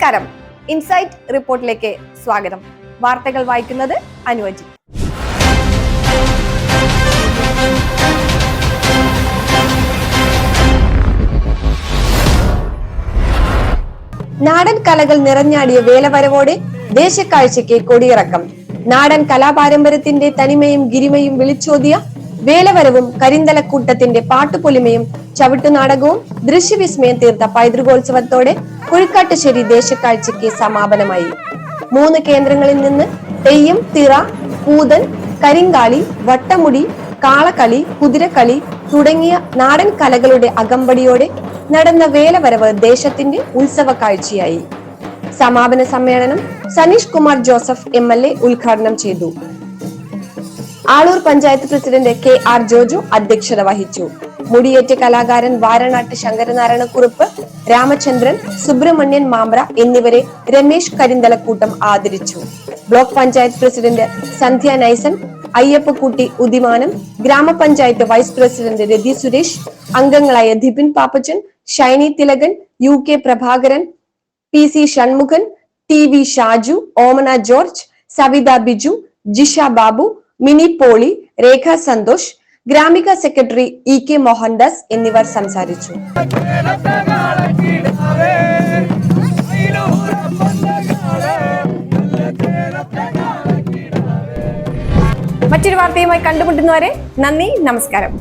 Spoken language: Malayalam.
നമസ്കാരം. ഇൻസൈറ്റ് റിപ്പോർട്ടിലേക്ക് സ്വാഗതം. വാർത്തകൾ വായിക്കുന്നത് അനുവജി. നാടൻ കലകൾ നിറഞ്ഞാടിയ വേലവരവോടെ ദേശക്കാഴ്ചയ്ക്ക് കൊടിയിറക്കം. നാടൻ കലാപാരമ്പര്യത്തിന്റെ തനിമയും ഗിരിമയും വിളിച്ചോതിയ വേലവരവും കരിന്തലക്കൂട്ടത്തിന്റെ പാട്ടുപൊലിമയും ചവിട്ടുനാടകവും ദൃശ്യവിസ്മയം തീർത്ത പൈതൃകോത്സവത്തോടെ കുഴിക്കാട്ടുശ്ശേരി ദേശക്കാഴ്ചയ്ക്ക് സമാപനമായി. 3 കേന്ദ്രങ്ങളിൽ നിന്ന് തെയ്യം, തിറ, പൂതൻ, കരിങ്കാളി, വട്ടമുടി, കാളക്കളി, കുതിരക്കളി തുടങ്ങിയ നാടൻ കലകളുടെ അകമ്പടിയോടെ നടന്ന വേലവരവ് ദേശത്തിന്റെ ഉത്സവ കാഴ്ചയായി. സമാപന സമ്മേളനം സനീഷ് കുമാർ ജോസഫ് MLA ഉദ്ഘാടനം ചെയ്തു. ആളൂർ പഞ്ചായത്ത് പ്രസിഡന്റ് KR ജോജു അധ്യക്ഷത വഹിച്ചു. മുടിയേറ്റ കലാകാരൻ വാരണാട്ട് ശങ്കരനാരായണക്കുറുപ്പ്, രാമചന്ദ്രൻ, സുബ്രഹ്മണ്യൻ മാമ്പ്ര എന്നിവരെ രമേശ് കരിന്തലക്കൂട്ടം ആദരിച്ചു. ബ്ലോക്ക് പഞ്ചായത്ത് പ്രസിഡന്റ് സന്ധ്യ നൈസൻ, അയ്യപ്പക്കുട്ടി ഉദിമാനം, ഗ്രാമപഞ്ചായത്ത് വൈസ് പ്രസിഡന്റ് രതി സുരേഷ്, അംഗങ്ങളായ Dipin Pappachan, Shiny Thilakan, UK Prabhakaran, PC Shanmughan, TV Shaju, Omana George, Savitha Biju, Jisha Babu, Mini Poly, Rekha Santhosh, Gramika secretary EK Mohandas എന്നിവർ സംസാരിച്ചു. മറ്റൊരു വാർത്തയുമായി കണ്ടുമുട്ടുന്നവരെ നന്ദി, നമസ്കാരം.